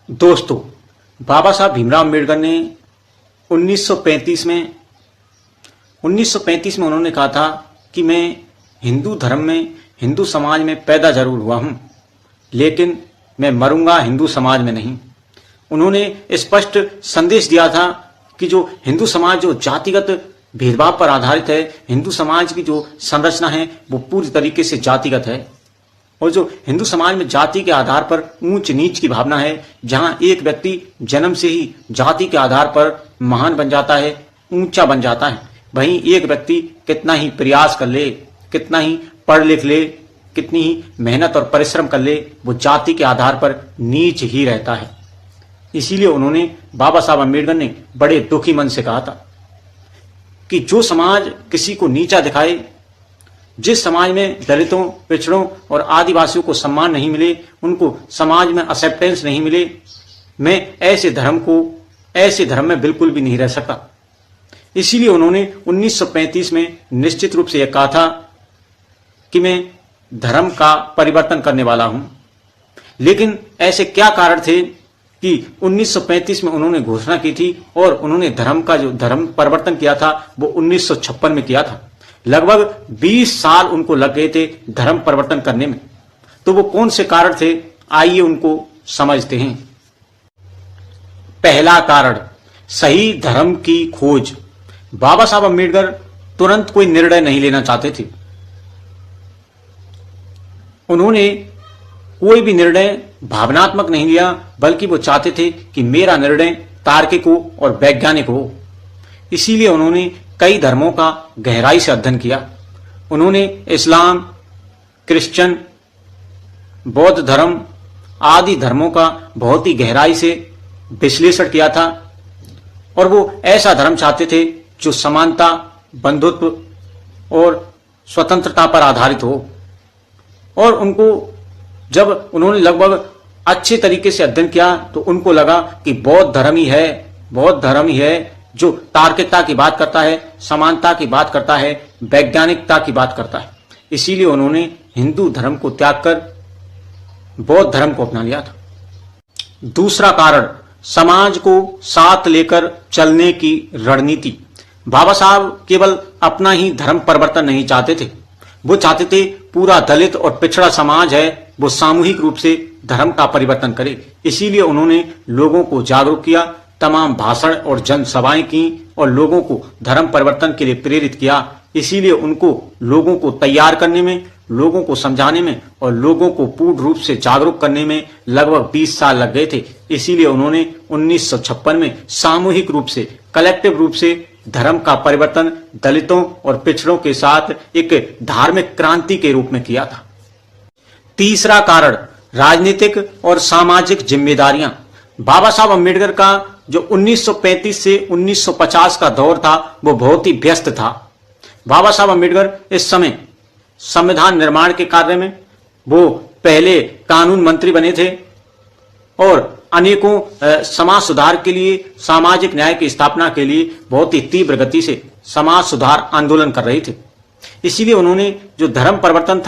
दोस्तों, बाबा साहब भीमराव अम्बेडकर ने 1935 में उन्होंने कहा था कि मैं हिंदू धर्म में, हिंदू समाज में पैदा जरूर हुआ हूं, लेकिन मैं मरूंगा हिंदू समाज में नहीं। उन्होंने स्पष्ट संदेश दिया था कि जो हिंदू समाज जो जातिगत भेदभाव पर आधारित है, हिंदू समाज की जो संरचना है वो पूरी तरीके से जातिगत है, और जो हिंदू समाज में जाति के आधार पर ऊंच नीच की भावना है, जहां एक व्यक्ति जन्म से ही जाति के आधार पर महान बन जाता है, ऊंचा बन जाता है, वहीं एक व्यक्ति कितना ही प्रयास कर ले, कितना ही पढ़ लिख ले, कितनी ही मेहनत और परिश्रम कर ले, वो जाति के आधार पर नीच ही रहता है। इसीलिए उन्होंने, बाबा साहब अम्बेडकर ने बड़े दुखी मन से कहा था कि जो समाज किसी को नीचा दिखाए, जिस समाज में दलितों, पिछड़ों और आदिवासियों को सम्मान नहीं मिले, उनको समाज में एक्सेप्टेंस नहीं मिले, मैं ऐसे धर्म में बिल्कुल भी नहीं रह सकता। इसीलिए उन्होंने 1935 में निश्चित रूप से यह कहा था कि मैं धर्म का परिवर्तन करने वाला हूं। लेकिन ऐसे क्या कारण थे कि 1935 में उन्होंने घोषणा की थी और उन्होंने धर्म परिवर्तन किया था वो 1956 में किया था। लगभग 20 साल उनको लग गए थे धर्म परिवर्तन करने में। तो वो कौन से कारण थे, आइए उनको समझते हैं। पहला कारण, सही धर्म की खोज। बाबा साहब अम्बेडकर तुरंत कोई निर्णय नहीं लेना चाहते थे। उन्होंने कोई भी निर्णय भावनात्मक नहीं लिया, बल्कि वो चाहते थे कि मेरा निर्णय तार्किक हो और वैज्ञानिक हो। इसीलिए उन्होंने कई धर्मों का गहराई से अध्ययन किया। उन्होंने इस्लाम, क्रिश्चियन, बौद्ध धर्म आदि धर्मों का बहुत ही गहराई से विश्लेषण किया था, और वो ऐसा धर्म चाहते थे जो समानता, बंधुत्व और स्वतंत्रता पर आधारित हो। और उनको, जब उन्होंने लगभग अच्छे तरीके से अध्ययन किया, तो उनको लगा कि बौद्ध धर्म ही है जो तार्किकता की बात करता है, समानता की बात करता है, वैज्ञानिकता की बात करता है। इसीलिए उन्होंने हिंदू धर्म को त्याग कर बौद्ध धर्म को अपना लिया था। दूसरा कारण, समाज को साथ लेकर चलने की रणनीति। बाबा साहब केवल अपना ही धर्म परिवर्तन नहीं चाहते थे, वो चाहते थे पूरा दलित और पिछड़ा समाज है वो सामूहिक रूप से धर्म का परिवर्तन करे। इसीलिए उन्होंने लोगों को जागरूक किया, तमाम भाषण और जनसभाएं की और लोगों को धर्म परिवर्तन के लिए प्रेरित किया। इसीलिए उनको लोगों को तैयार करने में, लोगों को समझाने में और लोगों को पूर्ण रूप से जागरूक करने में लगभग 20 साल लग गए थे। इसीलिए उन्होंने 1956 में सामूहिक रूप से, कलेक्टिव रूप से धर्म का परिवर्तन दलितों और पिछड़ों के साथ एक धार्मिक क्रांति के रूप में किया था। तीसरा कारण, राजनीतिक और सामाजिक जिम्मेदारियां। बाबा साहब अम्बेडकर का जो 1935 से 1950 का दौर था वो बहुत ही व्यस्त था। बाबा साहब अम्बेडकर इस समय संविधान निर्माण के कार्य में, वो पहले कानून मंत्री बने थे और अनेकों समाज सुधार के लिए, सामाजिक न्याय की स्थापना के लिए बहुत ही तीव्र गति से समाज सुधार आंदोलन कर रहे थे। इसीलिए उन्होंने जो धर्म परिवर्तन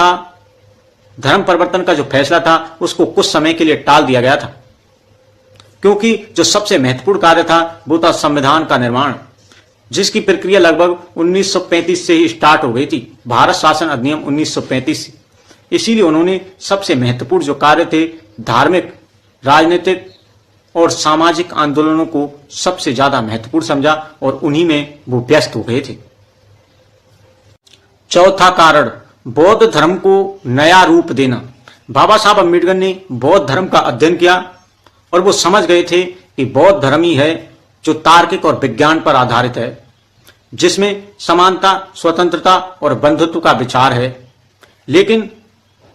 का जो फैसला था उसको कुछ समय के लिए टाल दिया गया था, क्योंकि जो सबसे महत्वपूर्ण कार्य था वो था संविधान का निर्माण, जिसकी प्रक्रिया लगभग 1935 से ही स्टार्ट हो गई थी, भारत शासन अधिनियम 1935 से। इसीलिए उन्होंने सबसे महत्वपूर्ण जो कार्य थे, धार्मिक, राजनीतिक और सामाजिक आंदोलनों को सबसे ज्यादा महत्वपूर्ण समझा और उन्हीं में वो व्यस्त हो गए थे। चौथा कारण, बौद्ध धर्म को नया रूप देना। बाबा साहब अम्बेडकर ने बौद्ध धर्म का अध्ययन किया और वो समझ गए थे कि बौद्ध धर्म ही है जो तार्किक और विज्ञान पर आधारित है, जिसमें समानता, स्वतंत्रता और बंधुत्व का विचार है। लेकिन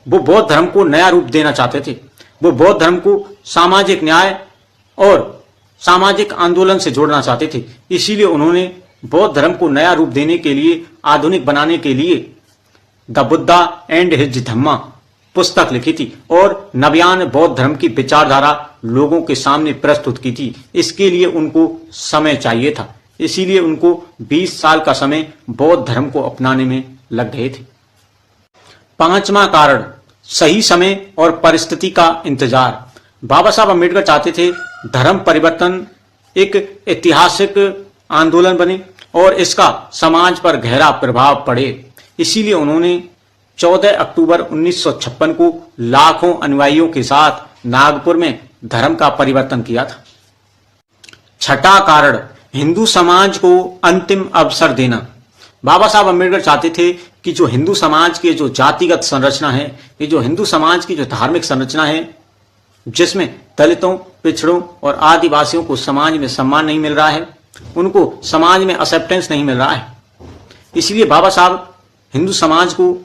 वो बौद्ध धर्म को नया रूप देना चाहते थे। वो बौद्ध धर्म को सामाजिक न्याय और सामाजिक आंदोलन से जोड़ना चाहते थे। इसीलिए उन्होंने बौद्ध धर्म को नया रूप देने के लिए, आधुनिक बनाने के लिए द बुद्धा एंड हिज धम्मा पुस्तक लिखी थी और नव्यान बौद्ध धर्म की विचारधारा लोगों के सामने प्रस्तुत की थी। इसके लिए उनको समय चाहिए था, इसीलिए उनको 20 साल का समय बौद्ध धर्म को अपनाने में लग गए थे। पांचवा कारण, सही समय और परिस्थिति का इंतजार। बाबा साहब अम्बेडकर चाहते थे धर्म परिवर्तन एक ऐतिहासिक आंदोलन बने और इसका समाज पर गहरा प्रभाव पड़े। इसीलिए उन्होंने 14 अक्टूबर 1956 को लाखों अनुयायियों के साथ नागपुर में धर्म का परिवर्तन किया था। छठा कारण, हिंदू समाज को अंतिम अवसर देना। बाबा साहब अम्बेडकर चाहते थे कि जो हिंदू समाज की जो जातिगत संरचना है, ये जो हिंदू समाज की जो धार्मिक संरचना है, जिसमें दलितों, पिछड़ों और आदिवासियों को समाज में सम्मान नहीं मिल रहा है, उनको समाज में एक्सेप्टेंस नहीं मिल रहा है, इसलिए बाबा साहब हिंदू समाज को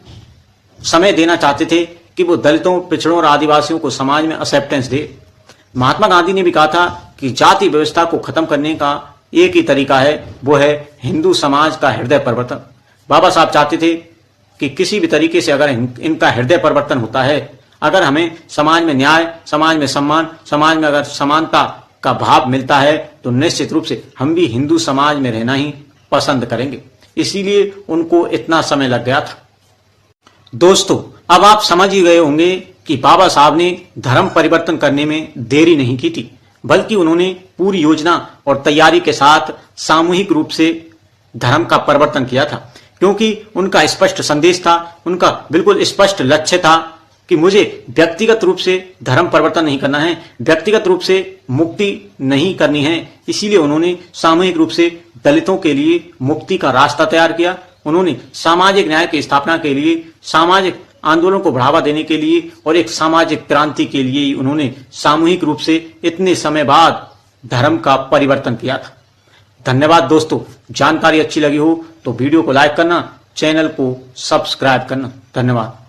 समय देना चाहते थे कि वो दलितों, पिछड़ों और आदिवासियों को समाज में एक्सेप्टेंस दे। महात्मा गांधी ने भी कहा था कि जाति व्यवस्था को खत्म करने का एक ही तरीका है, वो है हिंदू समाज का हृदय परिवर्तन। बाबा साहब चाहते थे कि किसी भी तरीके से अगर इनका हृदय परिवर्तन होता है, अगर हमें समाज में न्याय, समाज में सम्मान, समाज में अगर समानता का भाव मिलता है, तो निश्चित रूप से हम भी हिंदू समाज में रहना ही पसंद करेंगे। इसीलिए उनको इतना समय लग गया था। दोस्तों, अब आप समझ ही गए होंगे कि बाबा साहब ने धर्म परिवर्तन करने में देरी नहीं की थी, बल्कि उन्होंने पूरी योजना और तैयारी के साथ सामूहिक रूप से धर्म का परिवर्तन किया था, क्योंकि उनका स्पष्ट संदेश था, उनका बिल्कुल स्पष्ट लक्ष्य था कि मुझे व्यक्तिगत रूप से धर्म परिवर्तन नहीं करना है, व्यक्तिगत रूप से मुक्ति नहीं करनी है। इसीलिए उन्होंने सामूहिक रूप से दलितों के लिए मुक्ति का रास्ता तैयार किया। उन्होंने सामाजिक न्याय की स्थापना के लिए, सामाजिक आंदोलन को बढ़ावा देने के लिए और एक सामाजिक क्रांति के लिए उन्होंने सामूहिक रूप से इतने समय बाद धर्म का परिवर्तन किया था। धन्यवाद दोस्तों। जानकारी अच्छी लगी हो तो वीडियो को लाइक करना, चैनल को सब्सक्राइब करना। धन्यवाद।